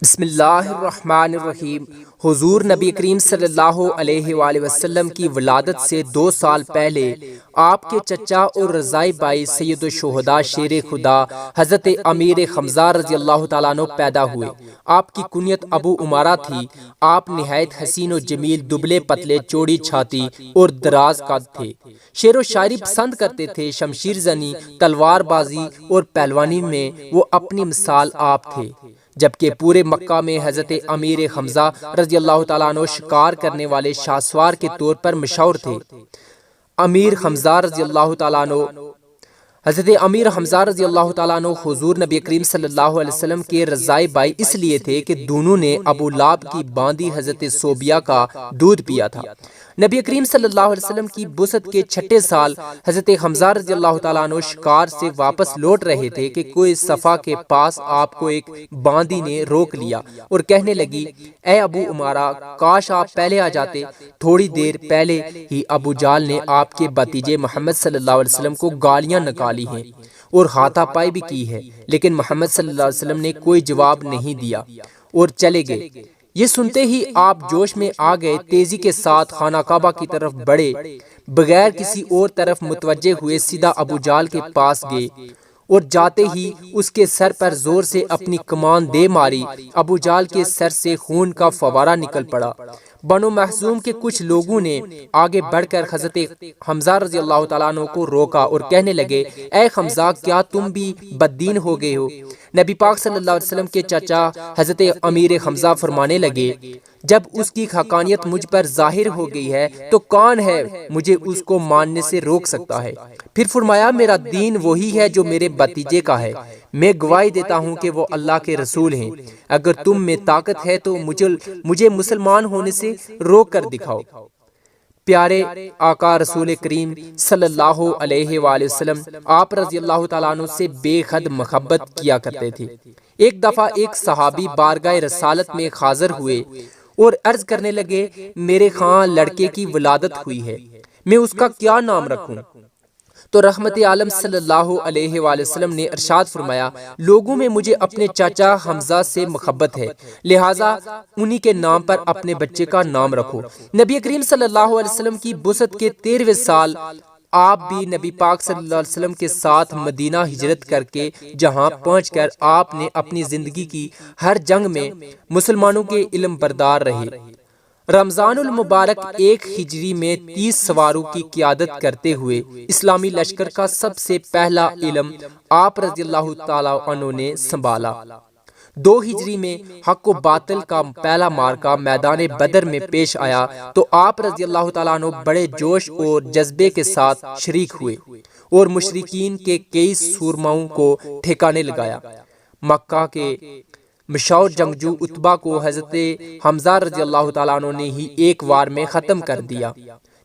بسم اللہ الرحمن الرحیم۔ حضور نبی کریم صلی اللہ علیہ وآلہ وسلم کی ولادت سے 2 سال پہلے آپ کے چچا اور رضائی بھائی سید الشہداء شیر خدا حضرت امیر حمزہ رضی اللہ تعالیٰ عنہ پیدا ہوئے۔ آپ کی کنیت ابو عمارہ تھی۔ آپ نہایت حسین و جمیل، دبلے پتلے، چوڑی چھاتی اور دراز قد تھے۔ شعر و شاعری پسند کرتے تھے۔ شمشیر زنی، تلوار بازی اور پہلوانی میں وہ اپنی مثال آپ تھے، جبکہ پورے مکہ میں حضرت امیر حمزہ رضی اللہ تعالیٰ عنہ شکار کرنے والے شاہسوار کے طور پر مشہور تھے۔ امیر حمزہ رضی اللہ تعالیٰ عنہ حضرت امیر حمزہ رضی اللہ تعالیٰ عنہ حضور نبی کریم صلی اللہ علیہ وسلم کے رضائی بھائی اس لیے تھے کہ دونوں نے ابو لہب کی باندی حضرت صوبیہ کا دودھ پیا تھا۔ نبی کریم صلی اللہ علیہ وسلم کی بعثت کے 6 سال حضرت حمزہ رضی اللہ تعالیٰ عنہ شکار سے واپس لوٹ رہے تھے کہ کوئی صفا کے پاس آپ کو ایک باندی نے روک لیا اور کہنے لگی، اے ابو عمارہ، کاش آپ پہلے آ جاتے۔ تھوڑی دیر پہلے ہی ابو جال نے آپ کے بھتیجے محمد صلی اللہ علیہ وسلم کو گالیاں نکالی ہیں اور ہاتھا پائی بھی کی ہے، لیکن محمد صلی اللہ علیہ وسلم نے کوئی جواب نہیں دیا اور چلے گئے۔ یہ سنتے ہی آپ جوش میں آ گئے، تیزی کے ساتھ خانہ کعبہ کی طرف بڑھے، بغیر کسی اور طرف متوجہ ہوئے سیدھا ابو جال کے پاس گئے اور جاتے ہی اس کے سر پر زور سے اپنی کمان دے ماری۔ ابو جال کے سر سے خون کا فوارہ نکل پڑا۔ بنو مخزوم کے کچھ لوگوں نے آگے بڑھ کر حضرت حمزہ رضی اللہ تعالیٰ عنہ کو روکا اور کہنے لگے، اے حمزہ، کیا تم بھی بددین ہو گئے ہو؟ نبی پاک صلی اللہ علیہ وسلم کے چچا حضرت امیر حمزہ فرمانے لگے، جب اس کی حقانیت مجھ پر ظاہر ہو گئی ہے تو کون ہے مجھے اس کو ماننے سے روک سکتا ہے؟ پھر فرمایا، میرا دین وہی ہے جو میرے بھتیجے کا ہے۔ میں گواہی دیتا ہوں کہ وہ اللہ کے رسول ہیں۔ اگر تم میں طاقت ہے تو مجھے مسلمان ہونے سے روک کر دکھاؤ۔ پیارے آقا رسول کریم صلی اللہ علیہ وآلہ وسلم آپ رضی اللہ تعالیٰ عنہ سے بے حد محبت کیا کرتے تھے۔ ایک دفعہ ایک صحابی بارگاہ رسالت میں حاضر ہوئے اور عرض کرنے لگے، میرے ہاں لڑکے کی ولادت ہوئی ہے، میں اس کا کیا نام رکھوں؟ تو رحمت عالم صلی اللہ علیہ وآلہ وسلم نے ارشاد فرمایا، لوگوں میں مجھے اپنے چاچا حمزہ سے محبت ہے، لہٰذا انہی کے نام پر اپنے بچے کا نام رکھو۔ نبی کریم صلی اللہ علیہ وسلم کی بعثت کے 13ویں سال آپ بھی نبی پاک صلی اللہ علیہ وسلم کے ساتھ مدینہ ہجرت کر کے جہاں پہنچ کر آپ نے اپنی زندگی کی ہر جنگ میں مسلمانوں کے علم بردار رہے۔ رمضان المبارک 1 ہجری میں 30 سواروں کی قیادت کرتے ہوئے اسلامی لشکر کا سب سے پہلا علم آپ رضی اللہ تعالیٰ عنہ نے سنبھالا۔ 2 ہجری میں حق و باطل کا پہلا معرکہ میدان بدر میں پیش آیا تو آپ رضی اللہ تعالیٰ عنہ بڑے جوش اور جذبے کے ساتھ شریک ہوئے اور مشرکین کے کئی سورماؤں کو ٹھکانے لگایا۔ مکہ کے مشہور جنگجو عتبہ کو حضرت حمزہ رضی اللہ تعالیٰ عنہ نے ہی ایک وار میں ختم کر دیا،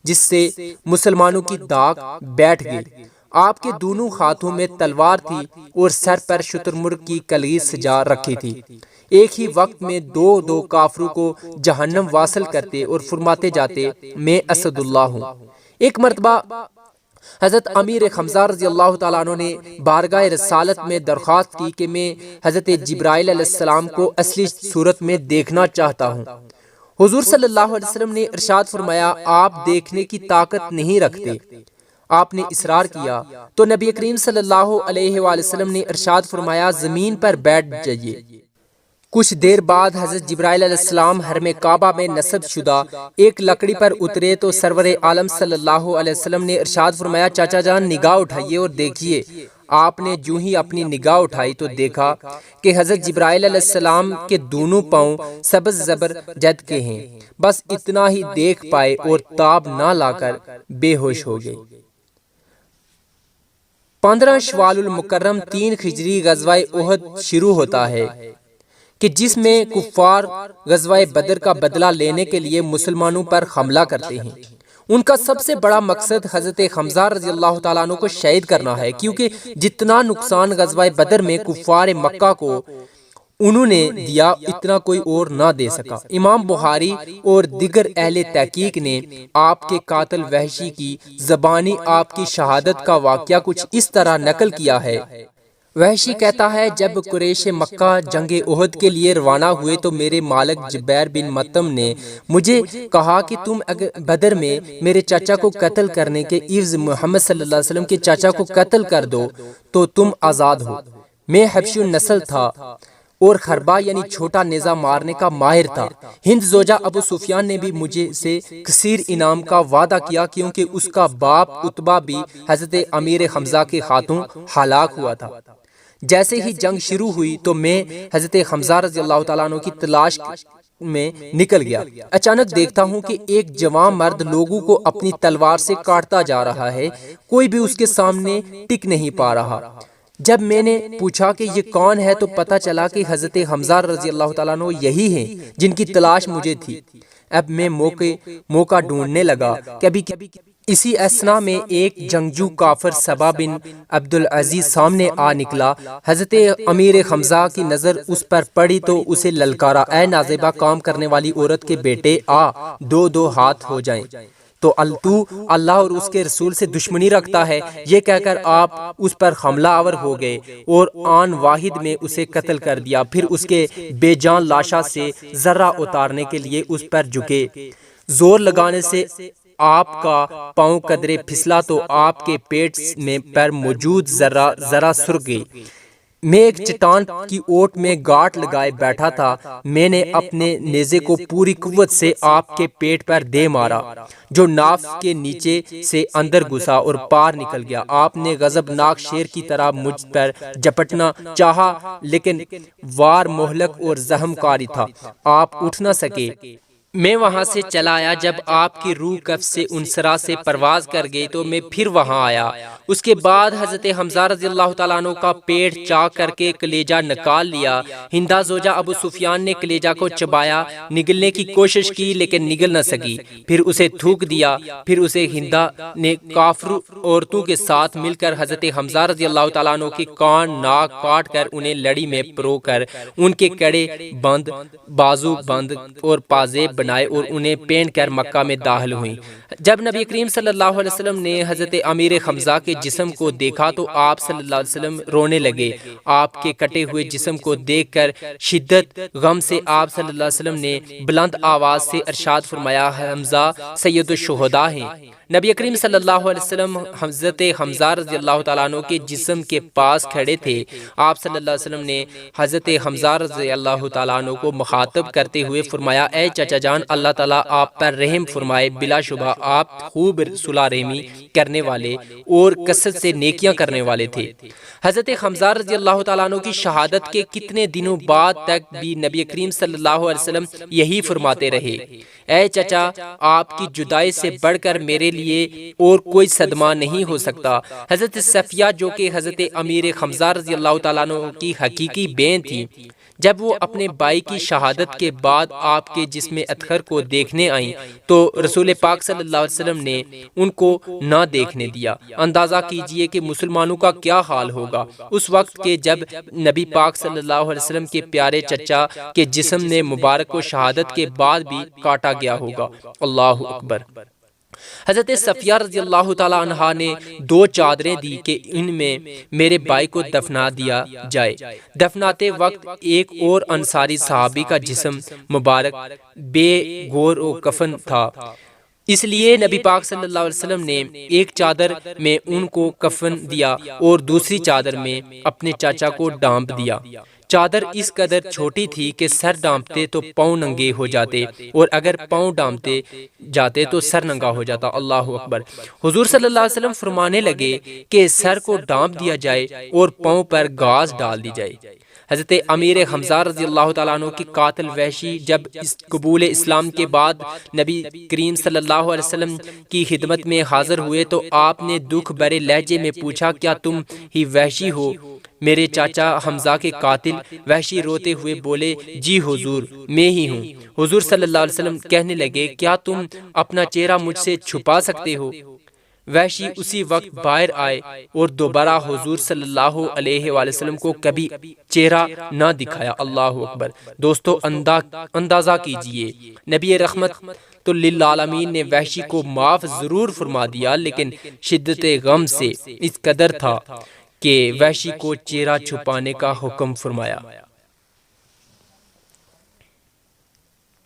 جس سے مسلمانوں کی داغ بیٹھ گئی۔ آپ کے دونوں ہاتھوں میں تلوار تھی اور سر پر شترمرغ کی کلگی سجا رکھی تھی۔ ایک ہی وقت میں 2 کافروں کو جہنم واصل کرتے اور فرماتے جاتے، میں اسد اللہ ہوں۔ ایک مرتبہ حضرت امیر حمزہ رضی اللہ تعالیٰ عنہ نے بارگاہ رسالت میں درخواست کی کہ میں حضرت جبرائیل علیہ السلام کو اصلی صورت میں دیکھنا چاہتا ہوں۔ حضور صلی اللہ علیہ وسلم نے ارشاد فرمایا، آپ دیکھنے کی طاقت نہیں رکھتے۔ آپ نے اصرار کیا تو نبی کریم صلی اللہ علیہ وآلہ وسلم نے ارشاد فرمایا، زمین پر بیٹھ جائیے۔ کچھ دیر بعد حضرت جبرائیل علیہ السلام حرم کعبہ میں نصب شدہ ایک لکڑی پر اترے تو سرور عالم صلی اللہ علیہ وسلم نے ارشاد فرمایا، چاچا جان نگاہ اٹھائیے اور دیکھیے۔ آپ نے جو ہی اپنی نگاہ اٹھائی تو دیکھا کہ حضرت جبرائیل علیہ السلام کے دونوں پاؤں سبز زبر جد کے ہیں۔ بس اتنا ہی دیکھ پائے اور تاب نہ لا کر بے ہوش ہو گئے۔ 15 شوال المکرم 3 ہجری غزوہ احد شروع ہوتا ہے کہ جس میں کفار غزوہ بدر کا بدلہ لینے کے لیے مسلمانوں پر حملہ کرتے ہیں۔ ان کا سب سے بڑا مقصد حضرت حمزہ رضی اللہ تعالیٰ عنہ کو شہید کرنا ہے، کیونکہ جتنا نقصان غزوہ بدر میں کفار مکہ کو انہوں نے دیا اتنا کوئی اور نہ دے سکا۔ امام بخاری اور دیگر اہل تحقیق نے آپ کے قاتل وحشی کی زبانی آپ کی شہادت کا واقعہ کچھ اس طرح نقل کیا ہے، وحشی کہتا ہے جب قریش مکہ جنگ احد کے لیے روانہ ہوئے تو میرے مالک جبیر بن مطعم نے مجھے کہا کہ تم اگر بدر میں میرے چچا کو قتل کرنے کے عوض محمد صلی اللہ علیہ وسلم کے چچا کو قتل کر دو تو تم آزاد ہو۔ میں حبشی النسل تھا اور خربا یعنی چھوٹا نیزہ مارنے کا ماہر تھا۔ ہند زوجہ ابو سفیان نے بھی مجھے سے کثیر انعام کا وعدہ کیا کیونکہ اس کا باپ عتبہ بھی حضرت امیر حمزہ کے ہاتھوں ہلاک ہوا تھا۔ جیسے ہی جنگ شروع ہوئی تو میں حضرت حمزہ رضی اللہ تعالیٰ عنہ کی تلاش میں نکل گیا۔ اچانک دیکھتا ہوں کہ ایک جوان مرد لوگوں کو اپنی تلوار سے کاٹتا جا رہا ہے، کوئی بھی اس کے سامنے ٹک نہیں پا رہا۔ جب میں نے پوچھا کہ یہ کون ہے تو پتہ چلا کہ حضرت حمزہ رضی اللہ تعالیٰ عنہ یہی ہیں جن کی تلاش مجھے تھی۔ اب میں موقع ڈھونڈنے لگا۔ کبھی اسی اثنا میں ایک جنگجو کافر سبا بن عبدالعزیز سامنے آ نکلا۔ حضرت امیر حمزہ کی نظر اس پر پڑی تو اسے للکارا، اے نازیبہ کام کرنے والی عورت کے بیٹے، آ دو ہاتھ ہو جائیں۔ تو اللہ اور اس کے رسول سے دشمنی رکھتا ہے، یہ کہہ کر آپ اس پر حملہ آور ہو گئے اور آن واحد میں اسے قتل کر دیا۔ پھر اس کے بے جان لاشا سے ذرہ اتارنے کے لیے اس پر جھکے۔ زور لگانے سے آپ کا پاؤں قدرے پھسلا تو آپ کے پیٹ میں پر موجود ذرہ سرک گئی۔ میں ایک چٹان کی اوٹ میں گاٹھ لگائے بیٹھا تھا۔ میں نے اپنے نیزے کو پوری قوت سے آپ کے پیٹ پر دے مارا جو ناف کے نیچے سے اندر گھسا اور پار نکل گیا۔ آپ نے غضبناک شیر کی طرح مجھ پر جپٹنا چاہا لیکن وار مہلک اور زخم کاری تھا، آپ اٹھ نہ سکے۔ میں وہاں سے چلا آیا۔ جب آپ کی روح کف سے انسرا سے پرواز کر گئی تو میں پھر وہاں آیا۔ اس کے بعد حضرت حمزہ رضی اللہ تعالیٰ عنہ کا پیٹ چاک کر کے کلیجہ نکال لیا۔ ہندا زوجہ ابو سفیان نے کلیجہ کو چبایا، نگلنے کی کوشش کی لیکن نگل نہ سکی، پھر اسے تھوک دیا۔ پھر اسے ہندا نے کافر عورتوں کے ساتھ مل کر حضرت حمزہ رضی اللہ تعالیٰ عنہ کے کان ناک کاٹ کر انہیں لڑی میں پرو کر ان کے کڑے بند، بازو بند اور پازیب بنائے اور انہیں پہن کر مکہ میں داخل ہوئیں۔ جب نبی کریم صلی اللہ علیہ وسلم نے حضرت امیر حمزہ کے جسم کو دیکھا تو آپ صلی اللہ علیہ وسلم رونے لگے۔ آپ کے کٹے ہوئے جسم کو دیکھ کر شدت غم سے آپ صلی اللہ علیہ وسلم نے بلند آواز سے ارشاد فرمایا، حمزہ سید الشہداء ہیں۔ نبی کریم صلی اللہ علیہ وسلم حضرت حمزہ رضی اللہ تعالیٰ عنہ کے جسم کے پاس کھڑے تھے۔ آپ صلی اللہ علیہ وسلم نے حضرت حمزہ رضی اللہ تعالیٰ عنہ کو مخاطب کرتے ہوئے فرمایا، اے چچا جان، اللہ تعالیٰ آپ پر رحم فرمائے، بلا شبہ آپ خوب صلح رحمی کرنے والے اور کثرت سے نیکیاں کرنے والے تھے۔ حضرت حمزہ رضی اللہ تعالیٰ عنہ کی شہادت کے کتنے دنوں بعد تک بھی نبی کریم صلی اللہ علیہ وسلم یہی فرماتے رہے، اے چچا، آپ کی جدائی سے بڑھ کر میرے لیے اور کوئی صدمہ نہیں ہو سکتا۔ حضرت صفیہ جو کہ حضرت امیر حمزہ رضی اللہ تعالیٰ عنہ کی حقیقی بہن تھی، جب وہ اپنے بھائی کی شہادت کے بعد آپ کے جسم اطہر کو دیکھنے آئیں تو رسول پاک صلی اللہ علیہ وسلم نے ان کو نہ دیکھنے دیا۔ اندازہ کیجئے کہ مسلمانوں کا کیا حال ہوگا اس وقت کہ جب نبی پاک صلی اللہ علیہ وسلم کے پیارے چچا کے جسم نے مبارک کو شہادت کے بعد بھی کاٹا گیا ہوگا۔ اللہ اکبر۔ حضرت صفیہ رضی اللہ تعالیٰ عنہا نے 2 چادریں دی کہ ان میں میرے بھائی کو دفنا دیا جائے۔ دفناتے وقت ایک اور انصاری صحابی کا جسم مبارک بے گور و کفن تھا، اس لیے نبی پاک صلی اللہ علیہ وسلم نے ایک چادر میں ان کو کفن دیا اور دوسری چادر میں اپنے چاچا کو ڈھانپ دیا۔ چادر اس قدر چھوٹی تھی کہ سر ڈھانپتے تو پاؤں ننگے ہو جاتے اور اگر پاؤں ڈھانپتے جاتے تو سر ننگا ہو جاتا۔ اللہ اکبر۔ حضور صلی اللہ علیہ وسلم فرمانے لگے کہ سر کو ڈھانپ دیا جائے اور پاؤں پر گھاس ڈال دی جائے۔ حضرت امیر حمزہ رضی اللہ تعالیٰ عنہ کی قاتل وحشی جب قبول اسلام کے بعد نبی کریم صلی اللہ علیہ وسلم کی خدمت میں حاضر ہوئے تو آپ نے دکھ بھرے لہجے میں پوچھا، کیا تم ہی وحشی ہو، میرے چاچا حمزہ کے قاتل؟ وحشی روتے ہوئے بولے، جی حضور، میں ہی ہوں۔ حضور صلی اللہ علیہ وسلم کہنے لگے، کیا تم اپنا چہرہ مجھ سے چھپا سکتے ہو؟ وحشی اسی وقت باہر آئے اور دوبارہ حضور صلی اللہ علیہ وآلہ وسلم کو کبھی چہرہ نہ دکھایا۔ اللہ اکبر۔ دوستو اندازہ کیجئے، نبی رحمت تو للعالمین نے وحشی کو معاف ضرور فرما دیا لیکن شدت غم سے اس قدر تھا کہ وحشی کو چہرہ چھپانے کا حکم فرمایا۔